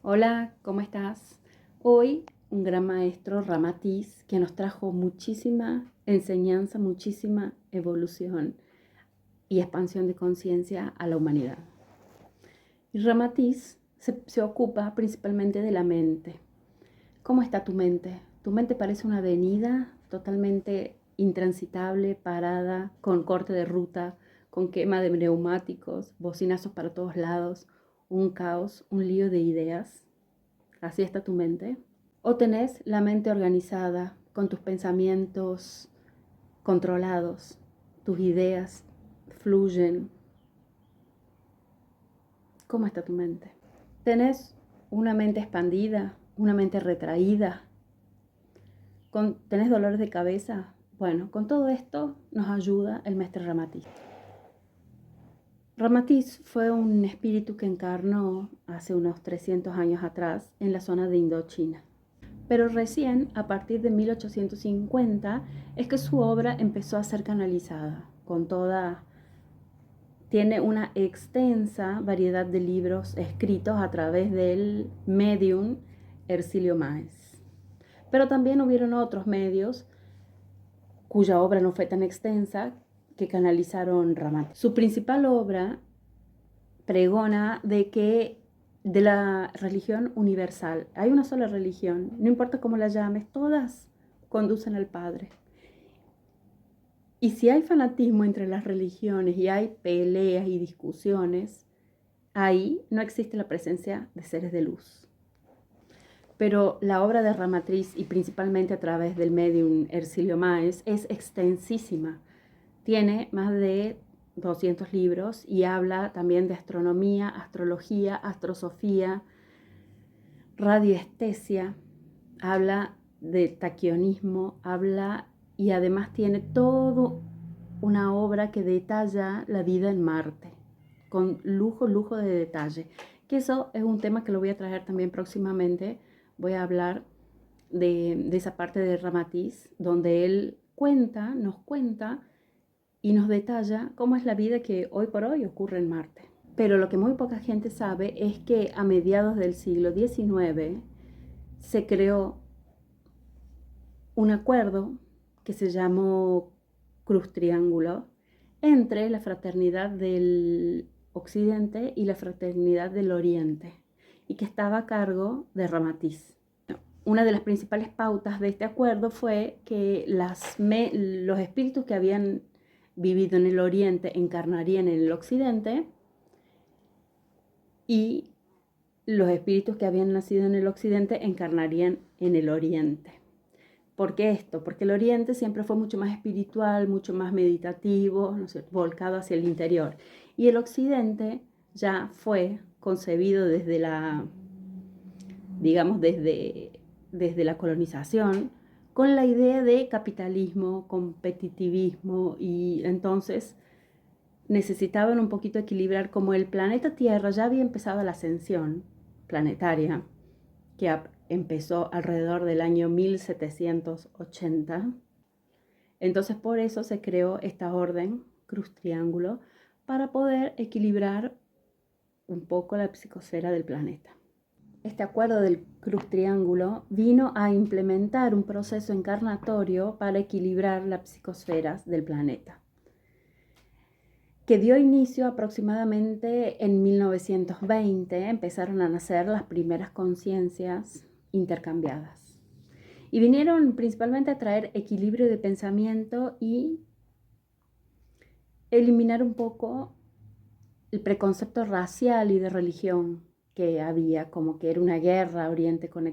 Hola, ¿cómo estás? Hoy un gran maestro, Ramatiz, que nos trajo muchísima enseñanza, muchísima evolución y expansión de conciencia a la humanidad. Y Ramatiz se ocupa principalmente de la mente. ¿Cómo está tu mente? Tu mente parece una avenida totalmente intransitable, parada, con corte de ruta, con quema de neumáticos, bocinazos para todos lados, un caos, un lío de ideas. Así está tu mente. O tenés la mente organizada, con tus pensamientos controlados, tus ideas fluyen. ¿Cómo está tu mente? ¿Tenés una mente expandida, una mente retraída? ¿Tenés dolores de cabeza? Bueno, con todo esto nos ayuda el maestro Ramatiz. Ramatiz fue un espíritu que encarnó hace unos 300 años atrás en la zona de Indochina. Pero recién, a partir de 1850, es que su obra empezó a ser canalizada. Tiene una extensa variedad de libros escritos a través del medium Ercilio Máez. Pero también hubieron otros medios cuya obra no fue tan extensa que canalizaron Ramatiz. Su principal obra pregona de la religión universal. Hay una sola religión, no importa cómo la llames, todas conducen al Padre. Y si hay fanatismo entre las religiones y hay peleas y discusiones, ahí no existe la presencia de seres de luz. Pero la obra de Ramatriz, y principalmente a través del medium Ercilio Máez, es extensísima. Tiene más de 200 libros y habla también de astronomía, astrología, astrosofía, radioestesia, habla de taquionismo, y además tiene todo una obra que detalla la vida en Marte, con lujo de detalle. Que eso es un tema que lo voy a traer también próximamente. Voy a hablar de esa parte de Ramatiz, donde él nos cuenta y nos detalla cómo es la vida que hoy por hoy ocurre en Marte. Pero lo que muy poca gente sabe es que a mediados del siglo XIX se creó un acuerdo que se llamó Cruz Triángulo entre la fraternidad del Occidente y la fraternidad del Oriente, y que estaba a cargo de Ramatiz. Una de las principales pautas de este acuerdo fue que los espíritus que habían vivido en el Oriente encarnarían en el Occidente, y los espíritus que habían nacido en el Occidente encarnarían en el Oriente. ¿Por qué esto? Porque el Oriente siempre fue mucho más espiritual, mucho más meditativo, no sé, volcado hacia el interior. Y el Occidente ya fue concebido digamos, desde la colonización, con la idea de capitalismo, competitivismo, y entonces necesitaban un poquito equilibrar. Como el planeta Tierra ya había empezado la ascensión planetaria, que empezó alrededor del año 1780. Entonces por eso se creó esta orden, Cruz Triángulo, para poder equilibrar un poco la psicosfera del planeta. Este acuerdo del Cruz Triángulo vino a implementar un proceso encarnatorio para equilibrar las psicosferas del planeta, que dio inicio aproximadamente en 1920. Empezaron a nacer las primeras conciencias intercambiadas. Y vinieron principalmente a traer equilibrio de pensamiento y eliminar un poco el preconcepto racial y de religión que había, como que era una guerra Oriente con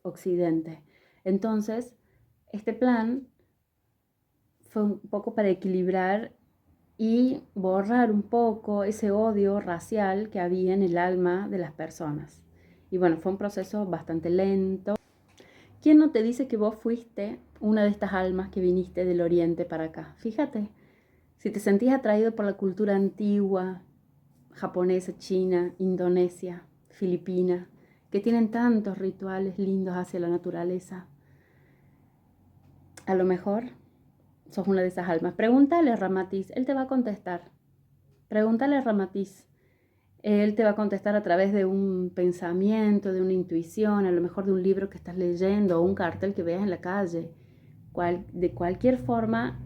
Occidente. Entonces, este plan fue un poco para equilibrar y borrar un poco ese odio racial que había en el alma de las personas. Y bueno, fue un proceso bastante lento. ¿Quién no te dice que vos fuiste una de estas almas que viniste del Oriente para acá? Fíjate, si te sentías atraído por la cultura antigua, japonesa, china, indonesia, filipina, que tienen tantos rituales lindos hacia la naturaleza, a lo mejor sos una de esas almas. Pregúntale a Ramatiz, él te va a contestar. Pregúntale a Ramatiz. Él te va a contestar a través de un pensamiento, de una intuición, a lo mejor de un libro que estás leyendo o un cartel que veas en la calle. De cualquier forma,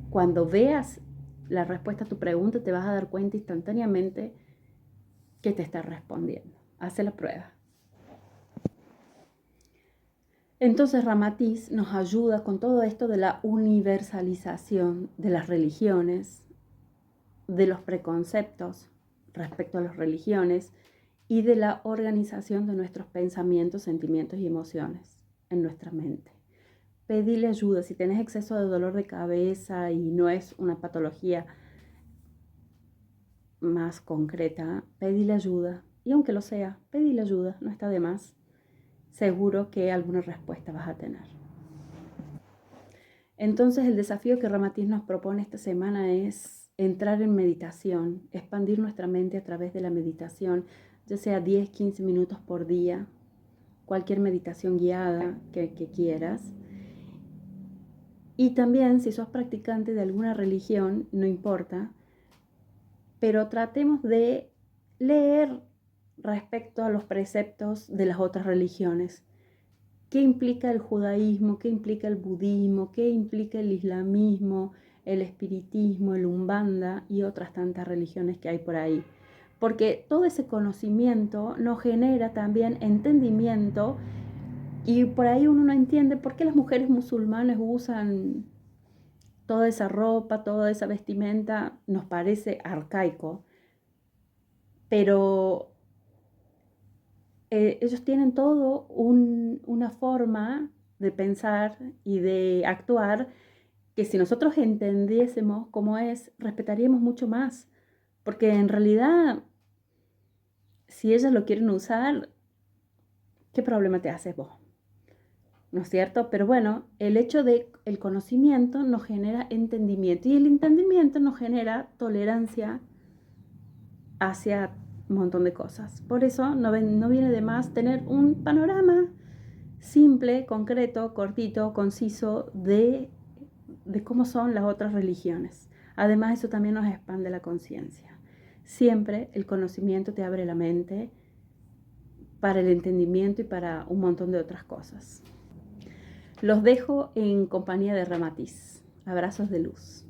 cuando veas la respuesta a tu pregunta, te vas a dar cuenta instantáneamente que te está respondiendo. Hace la prueba. Entonces Ramatiz nos ayuda con todo esto de la universalización de las religiones, de los preconceptos respecto a las religiones y de la organización de nuestros pensamientos, sentimientos y emociones en nuestra mente. Pedile ayuda. Si tenés exceso de dolor de cabeza y no es una patología más concreta, pedile ayuda. Y aunque lo sea, pedile ayuda, no está de más. Seguro que alguna respuesta vas a tener. Entonces el desafío que Ramatiz nos propone esta semana es entrar en meditación, expandir nuestra mente a través de la meditación, ya sea 10, 15 minutos por día, cualquier meditación guiada que quieras. Y también si sos practicante de alguna religión, no importa, pero tratemos de leer respecto a los preceptos de las otras religiones. ¿Qué implica el judaísmo? ¿Qué implica el budismo? ¿Qué implica el islamismo, el espiritismo, el umbanda y otras tantas religiones que hay por ahí? Porque todo ese conocimiento nos genera también entendimiento y por ahí uno no entiende por qué las mujeres musulmanes usan toda esa ropa, toda esa vestimenta, nos parece arcaico, pero ellos tienen todo una forma de pensar y de actuar que si nosotros entendiésemos cómo es, respetaríamos mucho más. Porque en realidad, si ellas lo quieren usar, ¿qué problema te haces vos? ¿No es cierto? Pero bueno, el hecho de el conocimiento nos genera entendimiento y el entendimiento nos genera tolerancia hacia un montón de cosas. Por eso no viene de más tener un panorama simple, concreto, cortito, conciso de cómo son las otras religiones. Además, eso también nos expande la conciencia. Siempre el conocimiento te abre la mente para el entendimiento y para un montón de otras cosas. Los dejo en compañía de Ramatiz. Abrazos de luz.